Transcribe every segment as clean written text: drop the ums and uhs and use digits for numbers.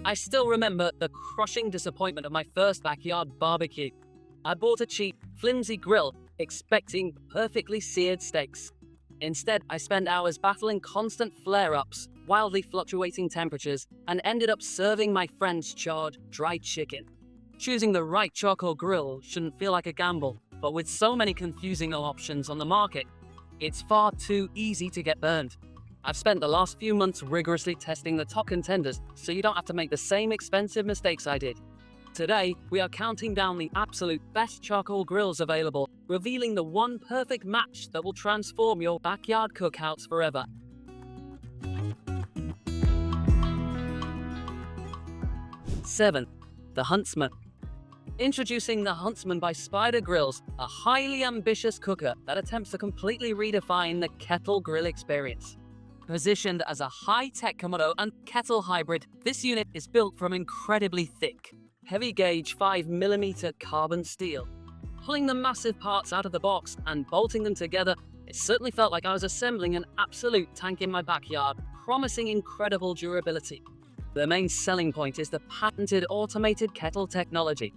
I still remember the crushing disappointment of my first backyard barbecue. I bought a cheap, flimsy grill, expecting perfectly seared steaks. Instead, I spent hours battling constant flare-ups, wildly fluctuating temperatures, and ended up serving my friends charred, dry chicken. Choosing the right charcoal grill shouldn't feel like a gamble, but with so many confusing options on the market, it's far too easy to get burned. I've spent the last few months rigorously testing the top contenders so you don't have to make the same expensive mistakes I did. Today, we are counting down the absolute best charcoal grills available, revealing the one perfect match that will transform your backyard cookouts forever. Seven, the Huntsman. Introducing the Huntsman by Spider Grills, a highly ambitious cooker that attempts to completely redefine the Kettle grill experience. Positioned as a high-tech Komodo and Kettle hybrid, this unit is built from incredibly thick, heavy-gauge 5mm carbon steel. Pulling the massive parts out of the box and bolting them together, it certainly felt like I was assembling an absolute tank in my backyard, promising incredible durability. The main selling point is the patented automated kettle technology.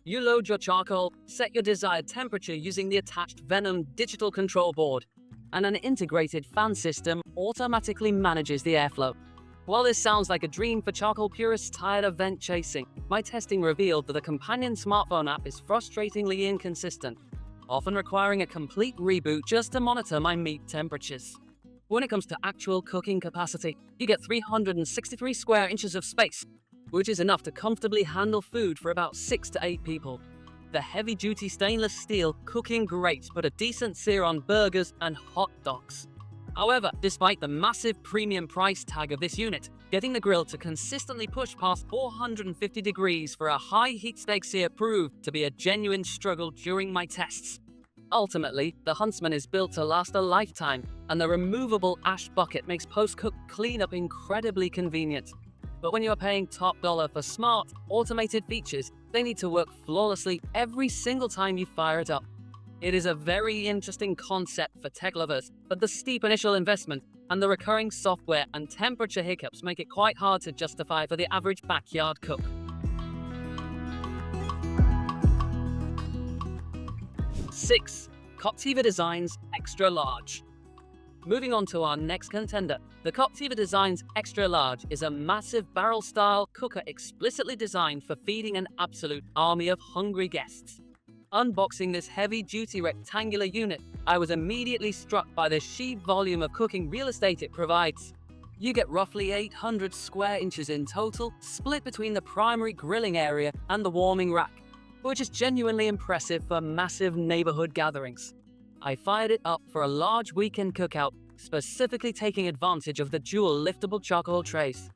You load your charcoal, set your desired temperature using the attached Venom digital control board, and an integrated fan system automatically manages the airflow. While this sounds like a dream for charcoal purists tired of vent chasing, my testing revealed that the companion smartphone app is frustratingly inconsistent, often requiring a complete reboot just to monitor my meat temperatures. When it comes to actual cooking capacity, you get 363 square inches of space, which is enough to comfortably handle food for about 6 to 8 people. The heavy-duty stainless steel cooking great, but a decent sear on burgers and hot dogs. However, despite the massive premium price tag of this unit, getting the grill to consistently push past 450 degrees for a high heat steak sear proved to be a genuine struggle during my tests. Ultimately, the Huntsman is built to last a lifetime, and the removable ash bucket makes post-cook cleanup incredibly convenient. But when you are paying top dollar for smart, automated features, they need to work flawlessly every single time you fire it up. It is a very interesting concept for tech lovers, but the steep initial investment and the recurring software and temperature hiccups make it quite hard to justify for the average backyard cook. 6. Captiva Designs Extra Large. Moving on to our next contender, the Captiva Designs Extra Large is a massive barrel-style cooker explicitly designed for feeding an absolute army of hungry guests. Unboxing this heavy-duty rectangular unit, I was immediately struck by the sheer volume of cooking real estate it provides. You get roughly 800 square inches in total, split between the primary grilling area and the warming rack, which is genuinely impressive for massive neighborhood gatherings. I fired it up for a large weekend cookout, specifically taking advantage of the dual liftable charcoal trays.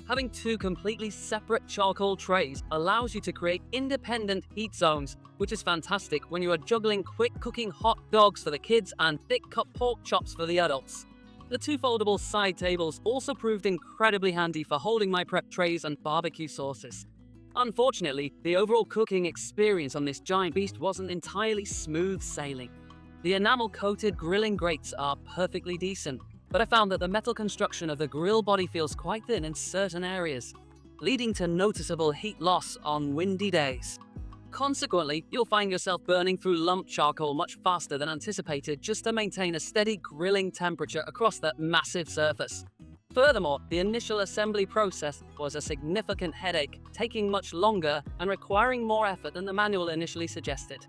Having 2 completely separate charcoal trays allows you to create independent heat zones, which is fantastic when you are juggling quick cooking hot dogs for the kids and thick cut pork chops for the adults. The 2 foldable side tables also proved incredibly handy for holding my prep trays and barbecue sauces. Unfortunately, the overall cooking experience on this giant beast wasn't entirely smooth sailing. The enamel-coated grilling grates are perfectly decent, but I found that the metal construction of the grill body feels quite thin in certain areas, leading to noticeable heat loss on windy days. Consequently, you'll find yourself burning through lump charcoal much faster than anticipated just to maintain a steady grilling temperature across that massive surface. Furthermore, the initial assembly process was a significant headache, taking much longer and requiring more effort than the manual initially suggested.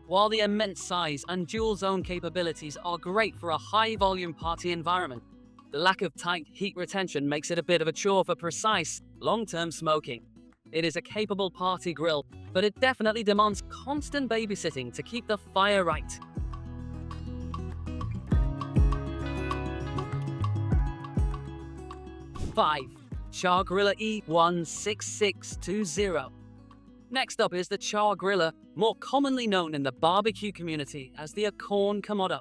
While the immense size and dual-zone capabilities are great for a high-volume party environment, the lack of tight heat retention makes it a bit of a chore for precise, long-term smoking. It is a capable party grill, but it definitely demands constant babysitting to keep the fire right. Five, Char-Griller E16620. Next up is the Char-Griller, more commonly known in the barbecue community as the Acorn Komodo.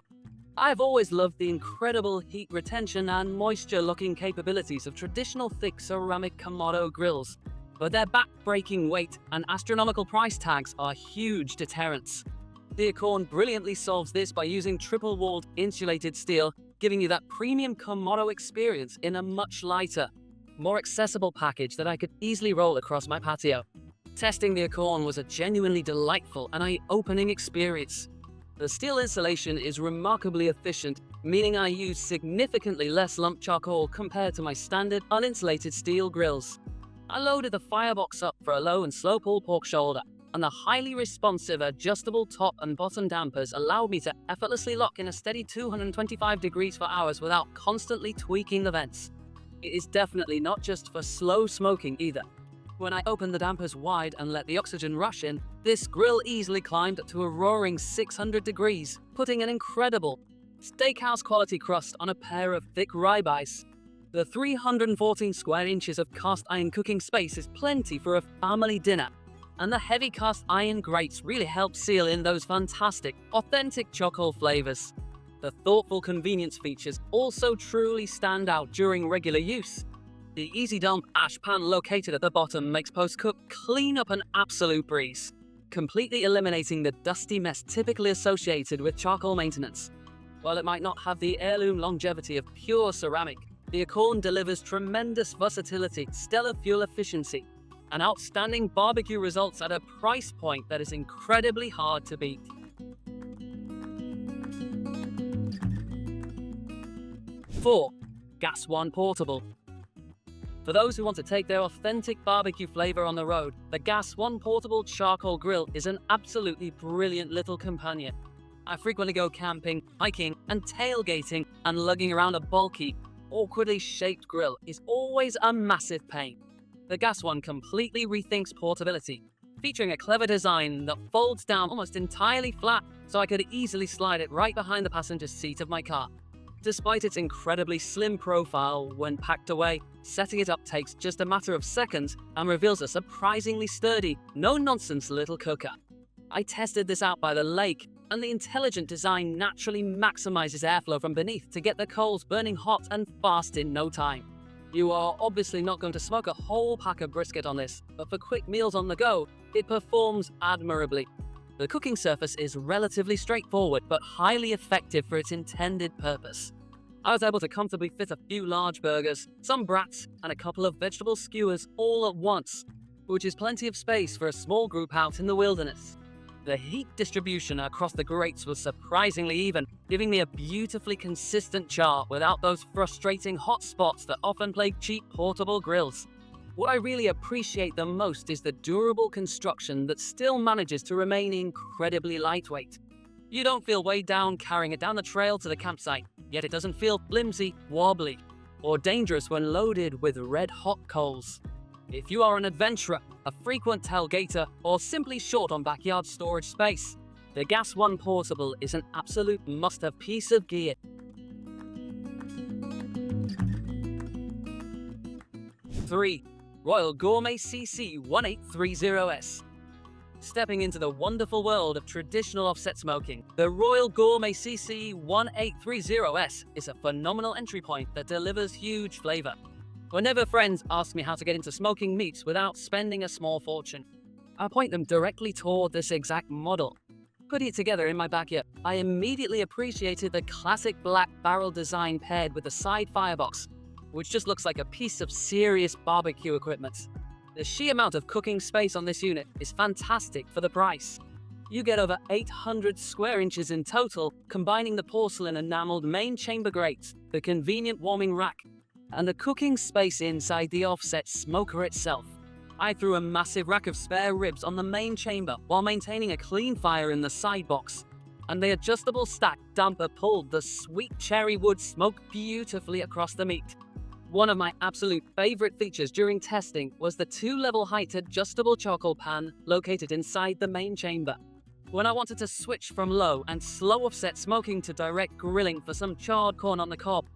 I've always loved the incredible heat retention and moisture-locking capabilities of traditional thick ceramic Komodo grills, but their back-breaking weight and astronomical price tags are huge deterrents. The Acorn brilliantly solves this by using triple-walled insulated steel, giving you that premium Komodo experience in a much lighter, more accessible package that I could easily roll across my patio. Testing the Acorn was a genuinely delightful and eye-opening experience. The steel insulation is remarkably efficient, meaning I use significantly less lump charcoal compared to my standard uninsulated steel grills. I loaded the firebox up for a low and slow pull pork shoulder, and the highly responsive adjustable top and bottom dampers allowed me to effortlessly lock in a steady 225 degrees for hours without constantly tweaking the vents. It is definitely not just for slow smoking either. When I opened the dampers wide and let the oxygen rush in, this grill easily climbed to a roaring 600 degrees, putting an incredible steakhouse quality crust on a pair of thick ribeyes. The 314 square inches of cast iron cooking space is plenty for a family dinner, and the heavy cast iron grates really help seal in those fantastic, authentic charcoal flavors. The thoughtful convenience features also truly stand out during regular use. The easy dump ash pan located at the bottom makes post-cook cleanup an absolute breeze, completely eliminating the dusty mess typically associated with charcoal maintenance. While it might not have the heirloom longevity of pure ceramic, the Acorn delivers tremendous versatility, stellar fuel efficiency, and outstanding barbecue results at a price point that is incredibly hard to beat. 4. Gas One Portable. For those who want to take their authentic barbecue flavor on the road, the Gas One Portable Charcoal Grill is an absolutely brilliant little companion. I frequently go camping, hiking, and tailgating, and lugging around a bulky, awkwardly shaped grill is always a massive pain. The Gas One completely rethinks portability, featuring a clever design that folds down almost entirely flat so I could easily slide it right behind the passenger seat of my car. Despite its incredibly slim profile, when packed away, setting it up takes just a matter of seconds and reveals a surprisingly sturdy, no-nonsense little cooker. I tested this out by the lake, and the intelligent design naturally maximizes airflow from beneath to get the coals burning hot and fast in no time. You are obviously not going to smoke a whole pack of brisket on this, but for quick meals on the go, it performs admirably. The cooking surface is relatively straightforward, but highly effective for its intended purpose. I was able to comfortably fit a few large burgers, some brats, and a couple of vegetable skewers all at once, which is plenty of space for a small group out in the wilderness. The heat distribution across the grates was surprisingly even, giving me a beautifully consistent char without those frustrating hot spots that often plague cheap portable grills. What I really appreciate the most is the durable construction that still manages to remain incredibly lightweight. You don't feel weighed down carrying it down the trail to the campsite, yet it doesn't feel flimsy, wobbly, or dangerous when loaded with red-hot coals. If you are an adventurer, a frequent tailgater, or simply short on backyard storage space, the Gas One Portable is an absolute must-have piece of gear. 3. Royal Gourmet CC1830S. Stepping into the wonderful world of traditional offset smoking, the Royal Gourmet CC1830S is a phenomenal entry point that delivers huge flavor. Whenever friends ask me how to get into smoking meats without spending a small fortune, I point them directly toward this exact model. Putting it together in my backyard, I immediately appreciated the classic black barrel design paired with the side firebox, which just looks like a piece of serious barbecue equipment. The sheer amount of cooking space on this unit is fantastic for the price. You get over 800 square inches in total, combining the porcelain enameled main chamber grates, the convenient warming rack, and the cooking space inside the offset smoker itself. I threw a massive rack of spare ribs on the main chamber while maintaining a clean fire in the side box, and the adjustable stack damper pulled the sweet cherry wood smoke beautifully across the meat. One of my absolute favorite features during testing was the 2-level height adjustable charcoal pan located inside the main chamber. When I wanted to switch from low and slow offset smoking to direct grilling for some charred corn on the cob,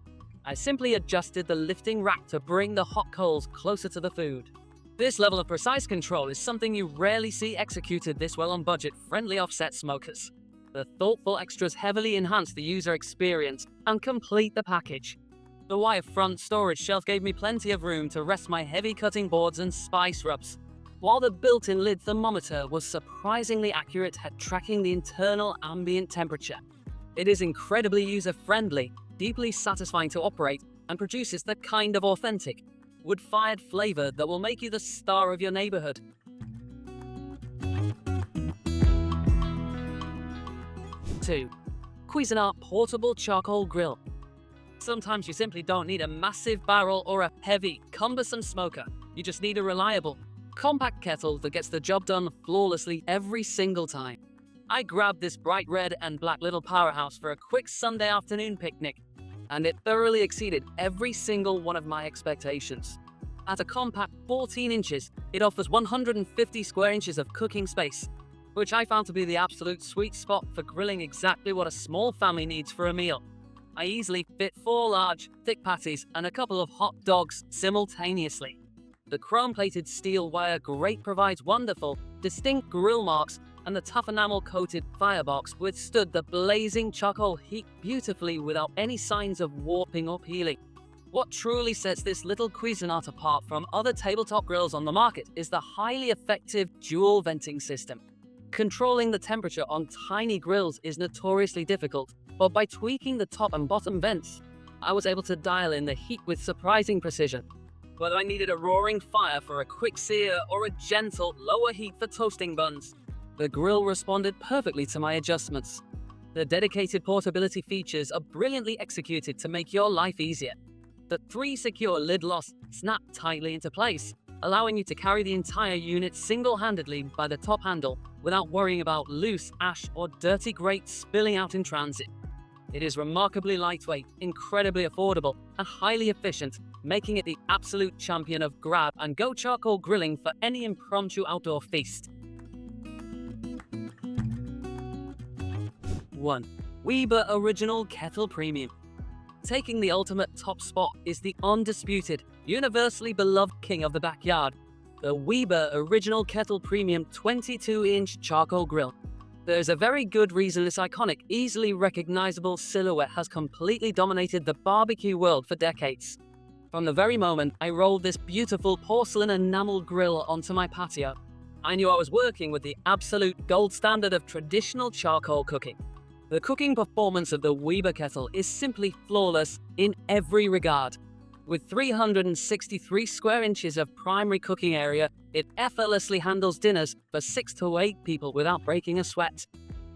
I simply adjusted the lifting rack to bring the hot coals closer to the food. This level of precise control is something you rarely see executed this well on budget-friendly offset smokers. The thoughtful extras heavily enhance the user experience and complete the package. The wire front storage shelf gave me plenty of room to rest my heavy cutting boards and spice rubs, while the built-in lid thermometer was surprisingly accurate at tracking the internal ambient temperature. It is incredibly user-friendly, deeply satisfying to operate, and produces the kind of authentic, wood-fired flavor that will make you the star of your neighborhood. 2. Cuisinart Portable Charcoal Grill. Sometimes you simply don't need a massive barrel or a heavy, cumbersome smoker. You just need a reliable, compact kettle that gets the job done flawlessly every single time. I grabbed this bright red and black little powerhouse for a quick Sunday afternoon picnic, and it thoroughly exceeded every single one of my expectations. At a compact 14 inches, it offers 150 square inches of cooking space, which I found to be the absolute sweet spot for grilling exactly what a small family needs for a meal. I easily fit 4 large, thick patties and a couple of hot dogs simultaneously. The chrome-plated steel wire grate provides wonderful, distinct grill marks, and the tough enamel-coated firebox withstood the blazing charcoal heat beautifully without any signs of warping or peeling. What truly sets this little Cuisinart apart from other tabletop grills on the market is the highly effective dual venting system. Controlling the temperature on tiny grills is notoriously difficult, but by tweaking the top and bottom vents, I was able to dial in the heat with surprising precision. Whether I needed a roaring fire for a quick sear or a gentle, lower heat for toasting buns, the grill responded perfectly to my adjustments. The dedicated portability features are brilliantly executed to make your life easier. The 3 secure lid locks snap tightly into place, allowing you to carry the entire unit single-handedly by the top handle without worrying about loose ash or dirty grate spilling out in transit. It is remarkably lightweight, incredibly affordable, and highly efficient, making it the absolute champion of grab-and-go charcoal grilling for any impromptu outdoor feast. 1. Weber Original Kettle Premium. Taking the ultimate top spot is the undisputed, universally beloved king of the backyard, the Weber Original Kettle Premium 22-inch charcoal grill. There's a very good reason this iconic, easily recognizable silhouette has completely dominated the barbecue world for decades. From the very moment I rolled this beautiful porcelain enamel grill onto my patio, I knew I was working with the absolute gold standard of traditional charcoal cooking. The cooking performance of the Weber kettle is simply flawless in every regard. With 363 square inches of primary cooking area, it effortlessly handles dinners for 6 to 8 people without breaking a sweat.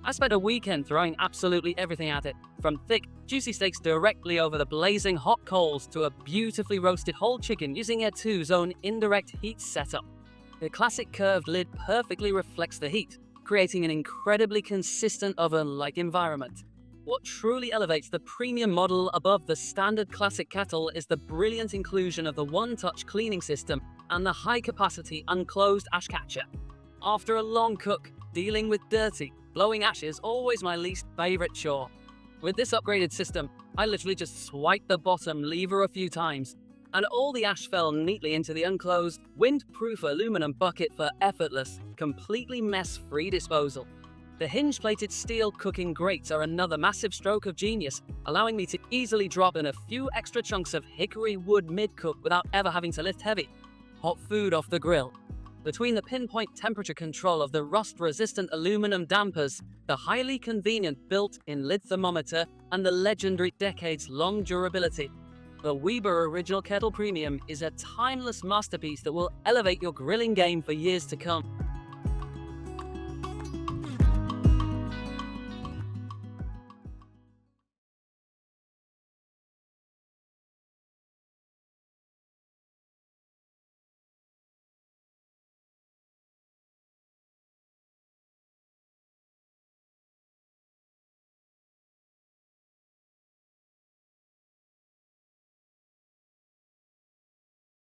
I spent a weekend throwing absolutely everything at it, from thick, juicy steaks directly over the blazing hot coals to a beautifully roasted whole chicken using A2's own indirect heat setup. The classic curved lid perfectly reflects the heat, creating an incredibly consistent oven-like environment. What truly elevates the premium model above the standard classic kettle is the brilliant inclusion of the one-touch cleaning system and the high-capacity unclosed ash catcher. After a long cook, dealing with dirty, blowing ash is always my least favorite chore. With this upgraded system, I literally just swiped the bottom lever a few times, and all the ash fell neatly into the unclosed, wind-proof aluminum bucket for effortless, completely mess-free disposal. The hinge-plated steel cooking grates are another massive stroke of genius, allowing me to easily drop in a few extra chunks of hickory wood mid-cook without ever having to lift heavy, hot food off the grill. Between the pinpoint temperature control of the rust-resistant aluminum dampers, the highly convenient built-in lid thermometer, and the legendary decades-long durability, the Weber Original Kettle Premium is a timeless masterpiece that will elevate your grilling game for years to come.